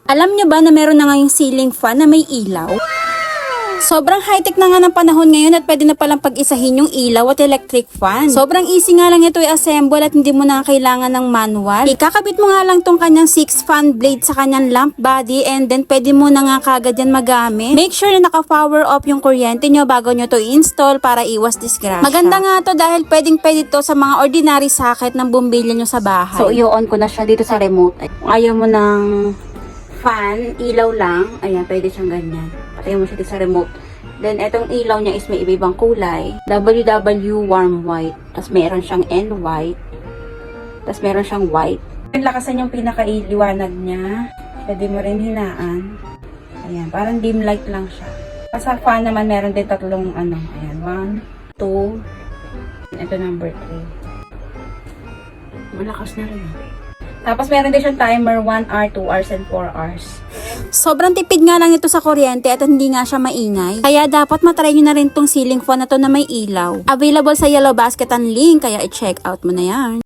Alam nyo ba na meron na ngayong ceiling fan na may ilaw? Sobrang high-tech na nga ng panahon ngayon at pwede na palang pag-isahin yung ilaw at electric fan. Sobrang easy nga lang ito i-assemble at hindi mo na kailangan ng manual. Ikakabit mo nga lang tong kanyang 6 fan blade sa kanyang lamp body and then pwede mo na nga kagad yan magamit. Make sure na naka-power off yung kuryente nyo bago nyo to i-install para iwas disgrasya. Maganda nga to dahil pwedeng-pwede to sa mga ordinary socket ng bumbilya nyo sa bahay. So, i-on ko na siya dito sa remote. Kung ayaw mo ng fan, ilaw lang, ayan, pwede siyang ganyan. Patayin mo siya dito sa remote. Then, etong ilaw niya is may iba-ibang kulay. WW warm white. Tapos, meron siyang end white. Tapos, meron siyang white. Lakasan yung pinaka-liwanag niya. Pwede mo rin hinaan. Ayan, parang dim light lang siya. Sa fan naman, meron din tatlong ano. Ayan, 1, 2. Ito number 3. Malakas na rin. Tapos, meron din siyang timer 1 hour, 2 hours, and 4 hours. Sobrang tipid nga lang ito sa kuryente at hindi nga siya maingay. Kaya dapat matry nyo na rin tong ceiling fan na to na may ilaw. Available sa Yellow Basket ang link, kaya i-check out mo na yan.